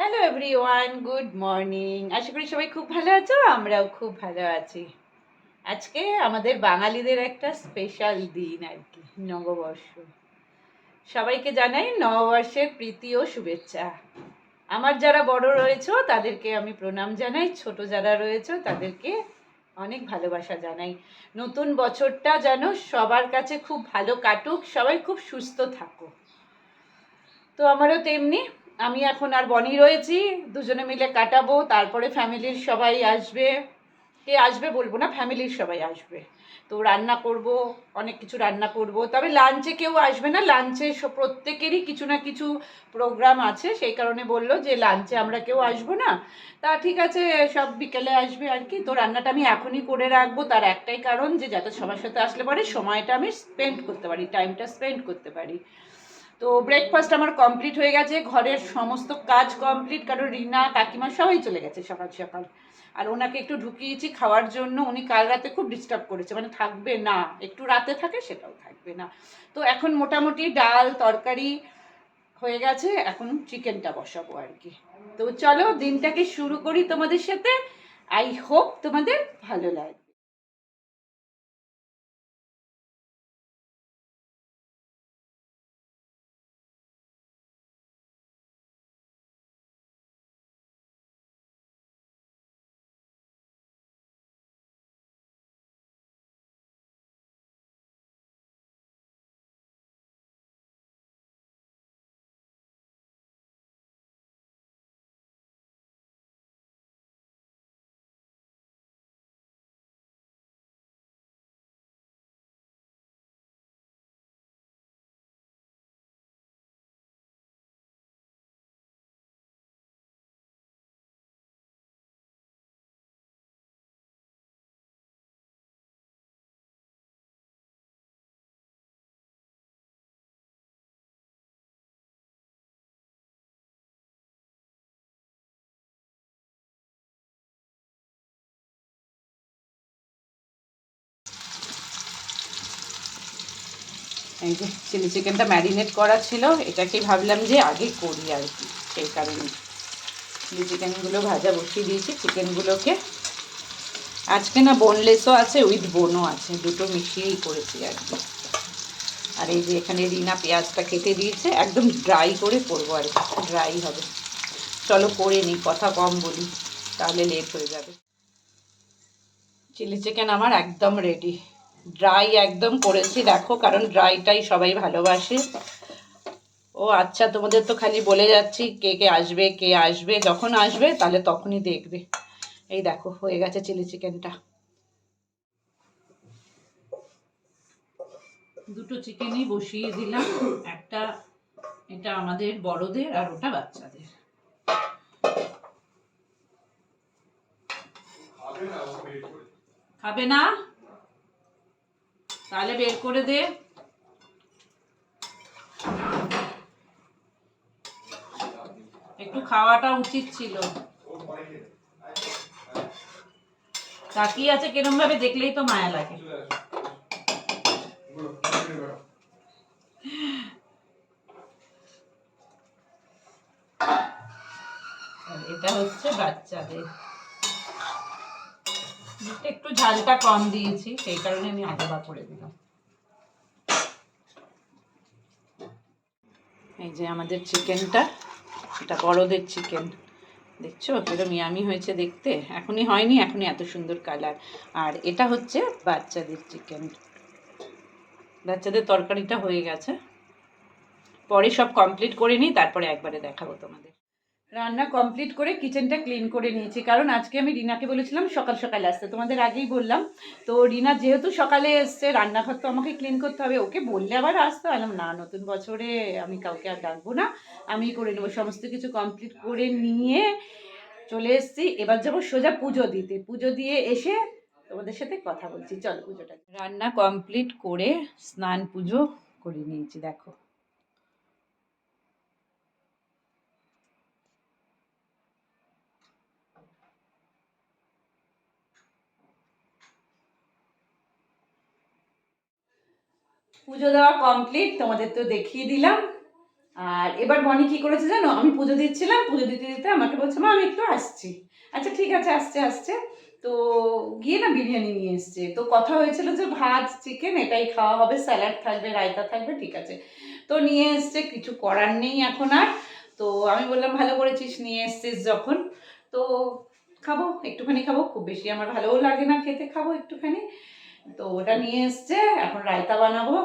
Hello everyone, good morning. আশা করি সবাই খুব ভালো আছো, আমরাও খুব ভালো আছি। আজকে আমাদের বাঙালিদের একটা স্পেশাল দিন আর কি, নববর্ষ। সবাইকে জানাই নববর্ষের প্রীতি ও শুভেচ্ছা। আমার যারা বড় রয়েছে তাদেরকে আমি প্রণাম জানাই, ছোট যারা রয়েছে তাদেরকে অনেক ভালোবাসা জানাই। নতুন বছরটা যেন সবার কাছে খুব ভালো কাটুক, সবাই খুব সুস্থ থাকো। তো আমারও তেমনি, আমি এখন আর বনি রয়েছি, দুজনে মিলে কাটাবো। তারপরে ফ্যামিলির সবাই আসবে, কে আসবে বলবো না, ফ্যামিলির সবাই আসবে। তো রান্না করব, অনেক কিছু রান্না করব। তবে লাঞ্চে কেউ আসবে না, লাঞ্চে প্রত্যেকেরই কিছু না কিছু প্রোগ্রাম আছে, সেই কারণে বললো যে লাঞ্চে আমরা কেউ আসবো না। তা ঠিক আছে, সব বিকেলে আসবে আর কি। তো রান্নাটা আমি এখনই করে রাখবো, তার একটাই কারণ যে যাতে সবার সাথে আসলে পরে সময়টা আমি স্পেন্ড করতে পারি, টাইমটা স্পেন্ড করতে পারি। তো ব্রেকফাস্ট আমার কমপ্লিট হয়ে গেছে, ঘরের সমস্ত কাজ কমপ্লিট, কারণ রিনা কাকিমা সবাই চলে গেছে সকাল সকাল। আর ওনাকে একটু ঢুকিয়েছি খাওয়ার জন্য, উনি কাল রাতে খুব ডিস্টার্ব করেছে, মানে থাকবে না, একটু রাতে থাকে সেটাও থাকবে না। তো এখন মোটামুটি ডাল তরকারি হয়ে গেছে, এখন চিকেনটা বসাবো আর কি। তো চলো দিনটাকে শুরু করি তোমাদের সাথে। আই হোপ তোমাদের ভালো লাগবে। এই যে চিলি চিকেনটা ম্যারিনেট করা ছিল, এটাকে ভাবলাম যে আগে করি আর কি, সেই কারণে চিলি চিকেনগুলো ভাজা বসিয়ে দিয়েছি। চিকেনগুলোকে আজকে না বোনলেসও আছে, উইথ বোনও আছে, দুটো মিশিয়েই করেছি আর কি। আর এই যে এখানে রিনা পেঁয়াজটা কেটে দিয়েছে, একদম ড্রাই করে করবো আর কি, ড্রাই হবে। চলো করে নিই, কথা কম বলি, তাহলে লেট হয়ে যাবে। চিলি চিকেন আমার একদম রেডি, ড্রাই একদম করেছি দেখো, কারণ ড্রাইটাই সবাই ভালোবাসে। ও আচ্ছা, তোমাদের তো খালি বলে যাচ্ছি কে কে আসবে, কে আসবে, যখন আসবে তাহলে তখনই দেখবে। এই দেখো হয়ে গেছে চিলি চিকেনটা। দুটো চিকেনই বসিয়ে দিলাম, একটা এটা আমাদের বড়দের আর ওটা বাচ্চাদের। খাবে না? তাহলে বের করে দে। একটু খাওয়াটা উচিত ছিল। তাকিয়ে আছে কিরম ভাবে, দেখলেই তো মায়া লাগে। আর এটা হচ্ছে বাচ্চাদের, একটু ঝালটা কম দিয়েছি, সেই কারণে আমি আলাদা করে দিলাম। এই যে আমাদের চিকেনটা, এটা বড়দের চিকেন, দেখছো কিরম ইয়ামি হয়েছে দেখতে, এখনই হয়নি, এখনই এত সুন্দর কালার। আর এটা হচ্ছে বাচ্চাদের চিকেন, বাচ্চাদের তরকারিটা হয়ে গেছে, পরে সব কমপ্লিট করে নিই, তারপরে একবারে দেখাবো তোমাদের। রান্না কমপ্লিট করে কিচেনটা ক্লিন করে নিয়েছি, কারণ আজকে আমি রিনাকে বলেছিলাম সকাল সকাল আসতে, তোমাদের আগেই বললাম। তো রিনা যেহেতু সকালে এসছে, রান্নাঘর তো আমাকে ক্লিন করতে হবে, ওকে বললে আবার আসতে পারলাম না, নতুন বছরে আমি কাউকে আর ডাকবো না, আমি করে নেবো। সমস্ত কিছু কমপ্লিট করে নিয়ে চলে এসেছি, এবার যাবো সোজা পুজো দিতে, পুজো দিয়ে এসে তোমাদের সাথে কথা বলছি। চলো পুজোটা, রান্না কমপ্লিট করে স্নান পুজো করে নিয়েছি দেখো। পুজো দেওয়া কমপ্লিট, তোমাদের তো দেখিয়ে দিলাম। আর এবার বনি কি করেছে জানো, আমি পুজো দিচ্ছিলাম, পুজো দিতে দিতে আমাকে বলছে মা আমি একটু আসছি। আচ্ছা ঠিক আছে, আসছে আসছে। তো গিয়ে না বিরিয়ানি নিয়ে এসছে। তো কথা হয়েছিল যে ভাত চিকেন এটাই খাওয়া হবে, স্যালাড থাকবে, রায়তা থাকবে, ঠিক আছে। তো নিয়ে এসছে, কিছু করার নেই এখন আর। তো আমি বললাম ভালো করেছিস নিয়ে এসছিস যখন, তো খাবো, একটুখানি খাবো, খুব বেশি আমার ভালোও লাগে না খেতে, খাবো একটুখানি। তো ওটা নিয়ে এসছে, এখন রায়তা বানাবো,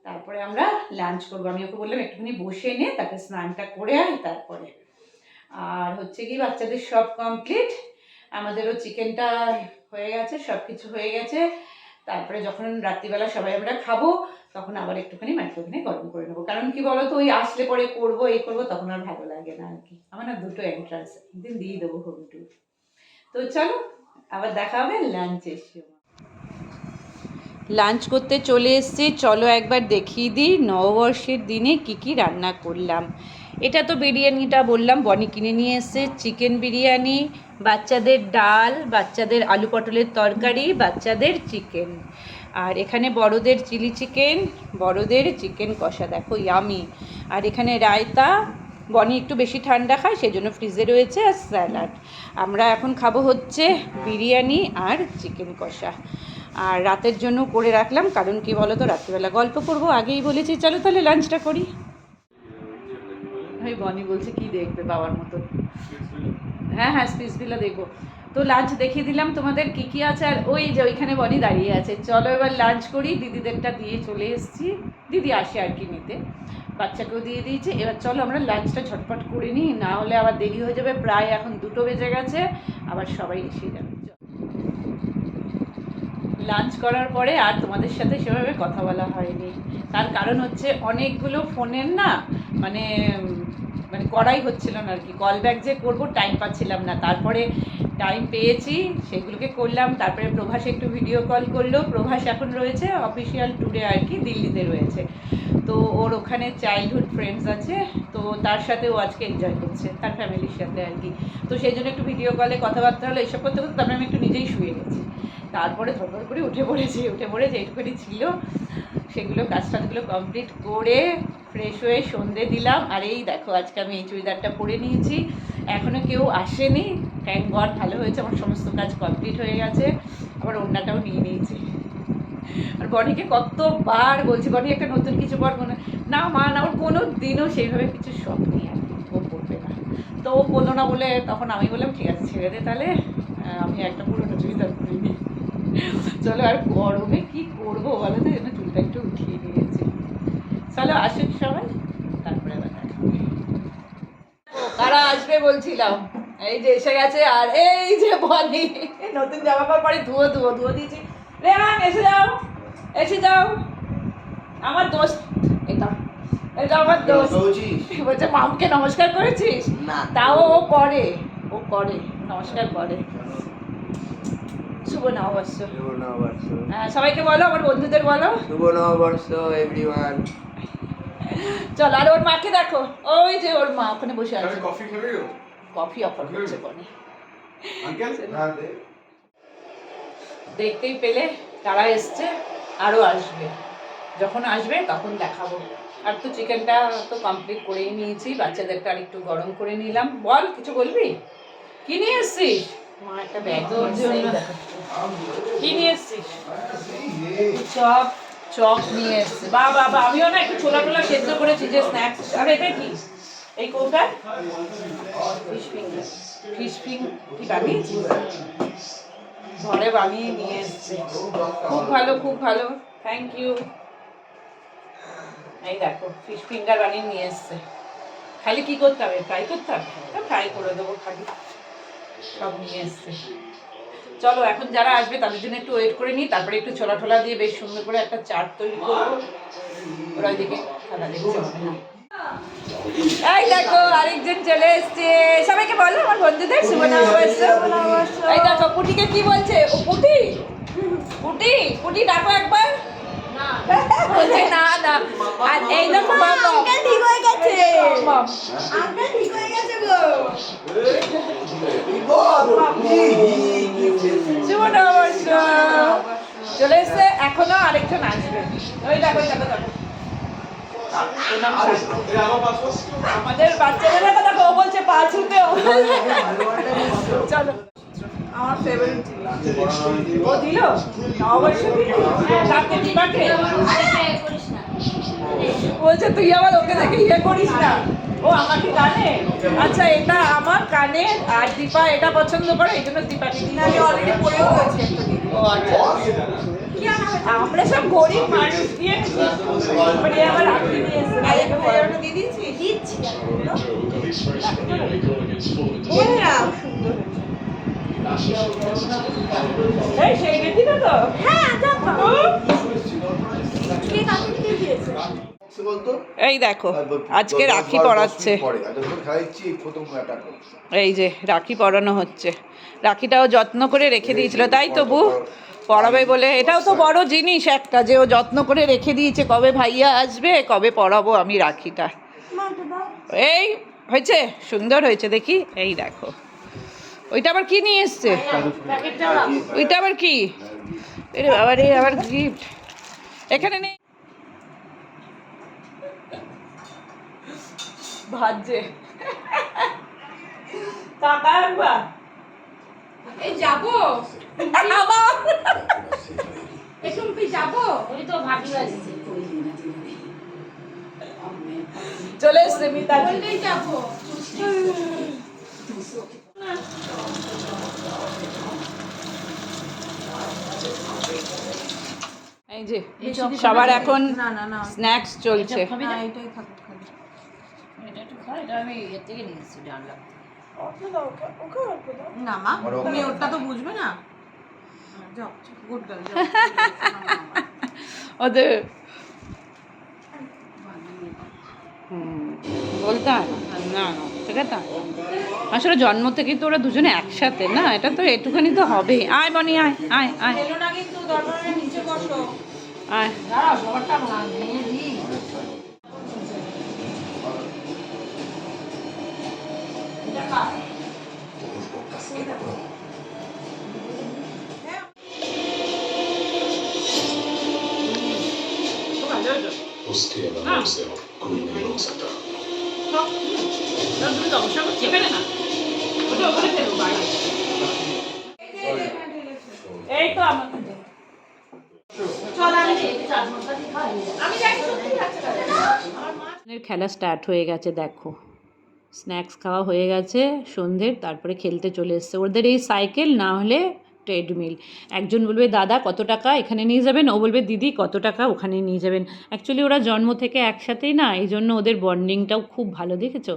তারপরে আমরা লাঞ্চ করবো। আমি ওকে বললাম একটুখানি বসে নে, তারপরে স্নানটা করে আয় তারপরে। আর হচ্ছে কি বাচ্চাদের সব কমপ্লিট, আমাদেরও চিকেনটা হয়ে গেছে, সব কিছু হয়ে গেছে। তারপরে যখন রাত্রিবেলা সবাই আমরা খাবো তখন আবার একটুখানি মাইক্রোওভেনে গরম করে নেবো, কারণ কি বলো তো ওই আসলে পরে করবো এই করবো তখন আর ভালো লাগে না আর কি। আমার না দুটো এন্ট্রান্স একদিন দিয়ে দেবো হোম ট্যুর। তো চলো আবার দেখা হবে লাঞ্চের সময়। লাঞ্চ করতে চলে এসেছি, চলো একবার দেখিয়ে দিই নববর্ষের দিনে কি কি রান্না করলাম। এটা তো বিরিয়ানিটা বললাম বনি কিনে নিয়ে এসেছে, চিকেন বিরিয়ানি, বাচ্চাদের ডাল, বাচ্চাদের আলু পটলের তরকারি, বাচ্চাদের চিকেন। আর এখানে বড়দের চিলি চিকেন, বড়দের চিকেন কষা, দেখো ইয়ামি। আর এখানে রায়তা, বনি একটু বেশি ঠান্ডা খায় সেই জন্য ফ্রিজে রয়েছে, আর স্যালাড। আমরা এখন খাবো হচ্ছে বিরিয়ানি আর চিকেন কষা। আর রাতের জন্য করে রাখলাম, কারণ কি বলো তো রাত্রিবেলা গল্প করবো, আগেই বলেছি। চলো তাহলে লাঞ্চটা করি। ভাই বনি বলছে কি দেখবে বাবার মতো। হ্যাঁ হ্যাঁ স্পিচগুলো দেখবো। তো লাঞ্চ দেখিয়ে দিলাম তোমাদের কি কি আছে, আর ওই যে ওইখানে বনি দাঁড়িয়ে আছে। চলো এবার লাঞ্চ করি, দিদিদেরটা দিয়ে চলে এসেছি, দিদি আসে আর কি নিতে, বাচ্চাকেও দিয়ে দিয়েছে। এবার চলো আমরা লাঞ্চটা ঝটপট করে নিই, না হলে আবার দেরি হয়ে যাবে, প্রায় এখন 2টো বেজে গেছে, আবার সবাই এসে যাবে। লাঞ্চ করার পরে আর তোমাদের সাথে সেভাবে কথা বলা হয়নি, তার কারণ হচ্ছে অনেকগুলো ফোনের না মানে মানে করাই হচ্ছিল না আর কি, কল ব্যাক যে করবো টাইম পাচ্ছিলাম না। তারপরে টাইম পেয়েছি সেগুলোকে করলাম। তারপরে প্রভাস একটু ভিডিও কল করলো, প্রভাস এখন রয়েছে অফিসিয়াল ট্যুরে আর কি, দিল্লিতে রয়েছে। তো ওর ওখানে চাইল্ডহুড ফ্রেন্ডস আছে, তো তার সাথে ও আজকে এনজয় করছে তার ফ্যামিলির সাথে আর কি। তো সেই জন্য একটু ভিডিও কলে কথাবার্তা হলো, এইসব করতে করতে তারপরে আমি একটু নিজেই শুয়ে গেছি। তারপরে ধর করে উঠে পড়েছি, যেটুকুনি ছিল সেগুলো কাজটাজগুলো কমপ্লিট করে ফ্রেশ হয়ে সন্ধে দিলাম। আর এই দেখো আজকে আমি এই চুড়িদারটা পরে নিয়েছি, এখনও কেউ আসেনি, থ্যাঙ্ক গড, ভালো হয়েছে, আমার সমস্ত কাজ কমপ্লিট হয়ে গেছে। আবার ওড়নাটাও নিয়ে নিয়েছি। আর বনিকে কতবার বলছি বনি একটা নতুন কিছু পর, মনে না মা না, ওর কোনো দিনও সেইভাবে কিছু শখ নেই আর কি, ও পড়বে না। তো ও বললো না বলে তখন আমি বললাম ঠিক আছে ছেড়ে দে তাহলে, আমি একটা পুরোনো চুড়িদার পরে নিই। চলো আর গরমে কি করবো বলো তো, জন্য চুলটা একটু উঠিয়ে নিয়েছি। চলো আসুক সবাই, তারপরে আবার দেখা হবে। কারা আসবে বলছিলাম, এই যে এসে গেছে। আর এই যে বনি নতুন জামা কাপড় পরে ধুয়ো দিয়েছি। রেহান এসে যাও, এসে যাও, আমার দোস্ত এটা, এটা আমার দোস্ত। বলছে মামকে নমস্কার করেছিস না, তাও ও করে, ও করে নমস্কার করে। শুভ নববর্ষ। শুভ নববর্ষ। হ্যাঁ সবাইকে বলো, আমার বন্ধুদের বলো শুভ নববর্ষ এভরিওয়ান। চল। আর ওর মাকে দেখো, ওই যে ওর মা ওখানে বসে আছে, কফি খাবে? কফি অফার করছে বনি। আঙ্কেল দেখতেই পেলে কারা এসছে, আরও আসবে, যখন আসবে তখন দেখাবো। আর তো চিকেনটা তো কমপ্লিট করেই নিয়েছি, বাচ্চাদেরটা আর একটু গরম করে নিলাম। বল কিছু বলবি, কি নিয়ে এসছিস? মা একটা ব্যাগ কি নিয়ে এসছিস? চপ, চপ নিয়ে এসছে। বাবা আমিও না একটু ছোলা টোলা সেদ্ধ করেছি যে স্ন্যাক্স। আর এটা কি এই কৌটা? ফিশ ফিঙ্গার কি বানিয়েছিস? ঘরে বানিয়ে নিয়ে এসছে, খুব ভালো খুব ভালো, থ্যাংক ইউ। এই দেখো ফিশ ফিঙ্গার বানিয়ে নিয়ে এসছে। খালি কি করতে হবে, ফ্রাই করতে হবে? ফ্রাই করে দেবো খালি, সব নিয়ে এসছে। চলো এখন যারা আসবে তাদের জন্য একটু ওয়েট করে নিই, তারপরে একটু ছোলা টোলা দিয়ে বেশ সুন্দর করে একটা চাট তৈরি করবো। ওরা ওইদিকে খেলা দেখছে মনে হয়। এই দেখো আরেকজন চলে এসছে, সবাইকে বলো আমার বন্ধুদের শুভ নববর্ষ। এই দেখো পুটিকে কি বলছে, ও পুটি পুটি পুটি ডাকো একবার। বলছে না না। আর এই দেখো আঙ্কেল ঠিক হয়ে গেছে, আঙ্কেল ঠিক হয়ে গেছে গো। শুভ নববর্ষ চলে এসছে, এখনো আরেকজন আসবে। ওই দেখো দেখো দেখো, প্রণাম শান্তি। আমাদের বাচ্চাদের দেখো ও বলছে পা ছুতে চলো আমার ফেভারিট ও দিল অবশ্যই কাকে দিবাকে বলছে তুই আবার ওকে দেখে ইয়ে করিস না ও আমাকে কানে আচ্ছা এটা আমার কানে আর দীপা এটা পছন্দ করে এই জন্য দীপাকে দিই আমি অলরেডি পড়েও গেছি ও আচ্ছা আমরা সব গরিব মানুষ দিয়ে মানে আমার রাখি দিয়ে এসে দিয়ে দিচ্ছি দিচ্ছি এই সেই গেছি না তো হ্যাঁ এই দেখো আজকে রাখি পরাচ্ছে এই যে রাখি পরানো হচ্ছে রাখিটাও যত্ন করে রেখে দিয়েছিল তাই তো বউ পরাবে বলে এটাও তো বড় জিনিস একটা যে ও যত্ন করে রেখে দিয়েছে কবে ভাইয়া আসবে কবে পরাবো আমি রাখিটা এই হয়েছে সুন্দর হয়েছে দেখি এই দেখো ওইটা আবার কি নিয়ে এসছে ওইটা আবার কি আবার এই আবার গিফট এখানে নেই ভাজছে কাকা একবার এই যাবো আবার একটু যাবো ওই তো ভাবি আসছে চলে এসছে মিতা বললেই যাবো এই যে সবার এখন স্ন্যাক্স চলছে এটাই থাক এটা একটু খা এটা আমি এর থেকে নিয়ে এসেছি ডালটা না মা তুমি ওটা তো বুঝবে না যাও গুড গার্ল ওদের বলতে হয় না না ঠিক আছে আসলে জন্ম থেকেই তো ওরা দুজনে একসাথে না এটা তো এটুখানি তো হবেই আয় বনি আয় আয় আয় না কিন্তু দরবারের নিচে বসো আয় দাঁড়াও সবারটা ভেঙে দিই उसके अलावा उसे और कोई नहीं रोक सकता এই তো আমাকে খেলা স্টার্ট হয়ে গেছে দেখো স্ন্যাক্স খাওয়া হয়ে গেছে সন্ধ্যের তারপরে খেলতে চলে এসছে ওদের এই সাইকেল না হলে ট্রেডমিল একজন বলবে দাদা কত টাকা এখানে নিয়ে যাবেন ও বলবে দিদি কত টাকা ওখানে নিয়ে যাবেন অ্যাকচুয়ালি ওরা জন্ম থেকে একসাথেই না এই জন্য ওদের বন্ডিংটাও খুব ভালো দেখেছো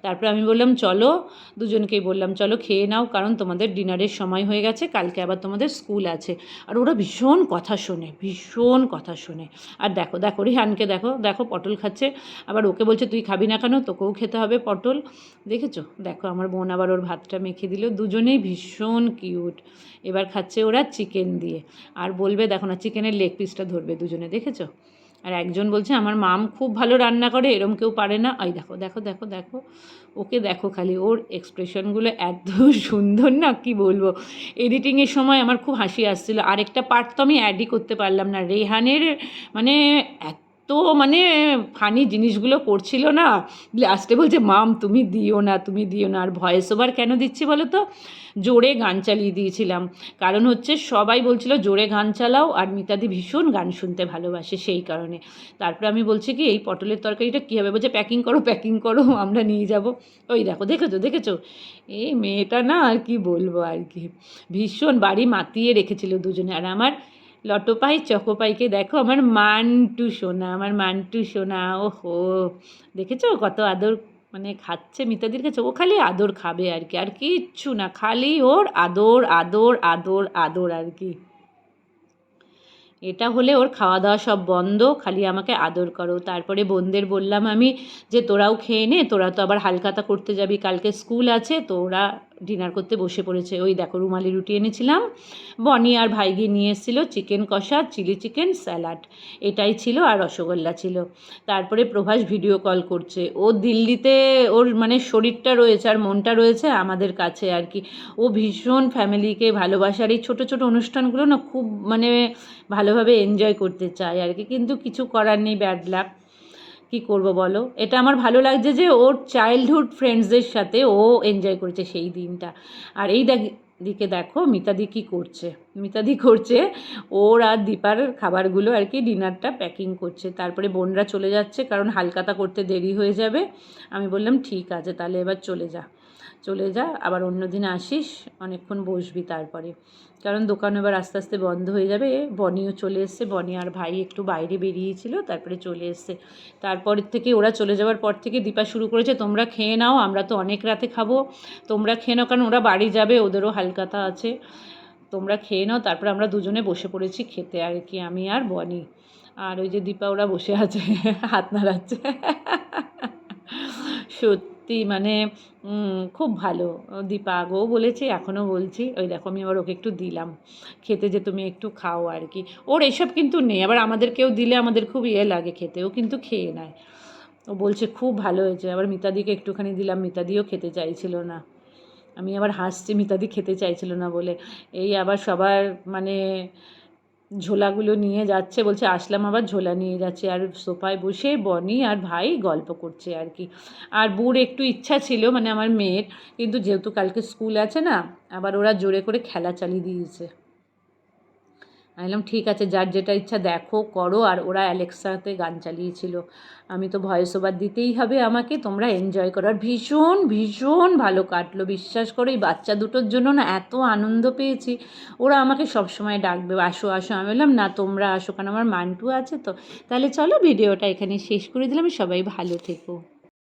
তারপরে আমি বললাম চলো দুজনকেই বললাম চলো খেয়ে নাও কারণ তোমাদের ডিনারের সময় হয়ে গেছে কালকে আবার তোমাদের স্কুল আছে আর ওরা ভীষণ কথা শোনে আর দেখো দেখো রিহানকে দেখো দেখো পটল খাচ্ছে আবার ওকে বলছে তুই খাবি না কেন তোকেও খেতে হবে পটল দেখেছো দেখো আমার বোন আবার ওর ভাতটা মেখে দিল দুজনেই ভীষণ কিউট এবার খাচ্ছে ওরা চিকেন দিয়ে আর বলবে দেখো না চিকেনের লেগ পিসটা ধরবে দুজনে দেখেছো আর একজন বলছে আমার মাম খুব ভালো রান্না করে এরম কেউ পারে না এই দেখো দেখো দেখো দেখো ওকে দেখো খালি ওর এক্সপ্রেশনগুলো এত সুন্দর না কি বলবো এডিটিংয়ের সময় আমার খুব হাসি আসছিলো আরেকটা পার্ট তো আমি অ্যাডই করতে পারলাম না রেহানের মানে এত মানে ফানি জিনিসগুলো করছিল না লাস্টে বলছে মাম তুমি দিও না আর ভয়েস ওভার কেন দিচ্ছি বলো তো জোরে গান চালিয়ে দিয়েছিলাম কারণ হচ্ছে সবাই বলছিল জোরে গান চালাও আর মিতাদি ভীষণ গান শুনতে ভালোবাসে সেই কারণে তারপরে আমি বলছি কি এই পটলের তরকারিটা কী হবে বলছে প্যাকিং করো আমরা নিয়ে যাব ওই দেখেছো এই মেয়েটা না আর কি বলবো আর কি ভীষণ বাড়ি মাতিয়ে রেখেছিল দুজনে আর আমার লটোপাই চকোপাইকে দেখো আমার মান্টু সোনা ওহো দেখেছো কত আদর মানে খাচ্ছে মিতাদির কাছে ও খালি আদর খাবে আর কি আর কিচ্ছু না খালি ওর আদর আর কি এটা হলে ওর খাওয়া দাওয়া সব বন্ধ খালি আমাকে আদর করো তারপরে বোনদের বললাম আমি যে তোরাও খেয়ে নে তোরা তো আবার হালখাতা করতে যাবি কালকে স্কুল আছে তো ওরা ডিনার করতে বসে পড়েছে ওই দেখো রুমালি রুটি এনেছিলাম বনি আর ভাইগি নিয়ে এসেছিলো চিকেন কষা চিলি চিকেন স্যালাড এটাই ছিল আর রসগোল্লা ছিল তারপরে প্রভাস ভিডিও কল করছে ও দিল্লিতে ওর মানে শরীরটা রয়েছে আর মনটা রয়েছে আমাদের কাছে আর কি ও ভীষণ ফ্যামিলিকে ভালোবাসার এই ছোটো ছোটো অনুষ্ঠানগুলো না খুব মানে ভালোভাবে এনজয় করতে চায় আর কি কিন্তু কিছু করার নেই ব্যাড লাক কি করব বলো, এটা আমার ভালো লাগছে যে ওর চাইল্ডহুড ফ্রেন্ডসদের সাথে ও এনজয় করেছে সেই দিনটা। আর এই দিকে দেখো মিতাদি কী করছে, মিতাদি করছে ওর আর দীপার খাবারগুলো আর কি, ডিনারটা প্যাকিং করছে। তারপরে বোনরা চলে যাচ্ছে কারণ হালখাতা করতে দেরি হয়ে যাবে। আমি বললাম ঠিক আছে তাহলে এবার চলে যা, আবার অন্য দিন আসিস, অনেকক্ষণ বসবি তারপরে, কারণ দোকান এবার আস্তে আস্তে বন্ধ হয়ে যাবে। বনিও চলে এসছে, বনি আর ভাই একটু বাইরে বেরিয়েছিল, তারপরে চলে এসছে। তারপরের থেকে ওরা চলে যাওয়ার পর থেকে দীপা শুরু করেছে তোমরা খেয়ে নাও, আমরা তো অনেক রাতে খাবো, তোমরা খেয়ে নাও, কারণ ওরা বাড়ি যাবে, ওদেরও হালখাতা আছে, তোমরা খেয়ে নাও। তারপরে আমরা দুজনে বসে পড়েছি খেতে আর কি, আমি আর বনি। আর ওই যে দীপা ওরা বসে আছে হাত নাড়াচ্ছে। সত্যি মানে খুব ভালো। দীপা আগেও বলেছে, এখনও বলছি, ওই দেখো আমি আবার ওকে একটু দিলাম খেতে, যে তুমি একটু খাও আর কি। ওর এসব কিন্তু নেই, আবার আমাদেরকেও দিলে আমাদের খুব লাগে খেতে, ও কিন্তু খেয়ে নেয়। ও বলছে খুব ভালো হয়েছে। আবার মিতাদিকে একটুখানি দিলাম, মিতাদিও খেতে চাইছিল না। আমি আবার হাসছি মিতাদি খেতে চাইছিল না বলে। এই আবার সবার মানে ঝোলাগুলো নিয়ে যাচ্ছে, বলছে আসলাম আবার ঝোলা নিয়ে যাচ্ছে, আর সোফায় বসে বনি আর ভাই গল্প করছে আর কি। আর বুর একটু ইচ্ছা ছিল মানে আমার মেয়ের, কিন্তু যেহেতু কালকে স্কুল আছে না, আবার ওরা জোরে করে খেলা চালিয়ে দিয়েছে। আমি বললাম ঠিক আছে, যার যেটা ইচ্ছা দেখো করো। আর ওরা অ্যালেক্সাতে গান চালিয়েছিল, আমি তো ভয়েস ওভার দিতেই হবে আমাকে, তোমরা এনজয় করো। আর ভীষণ ভীষণ ভালো কাটলো, বিশ্বাস করো। এই বাচ্চা দুটোর জন্য না এত আনন্দ পেয়েছি। ওরা আমাকে সবসময় ডাকবে আসো আসো, আমি বললাম না তোমরা আসো, কারণ আমার মান্টু আছে তো। তাহলে চলো ভিডিওটা এখানে শেষ করে দিলাম, সবাই ভালো থেকো।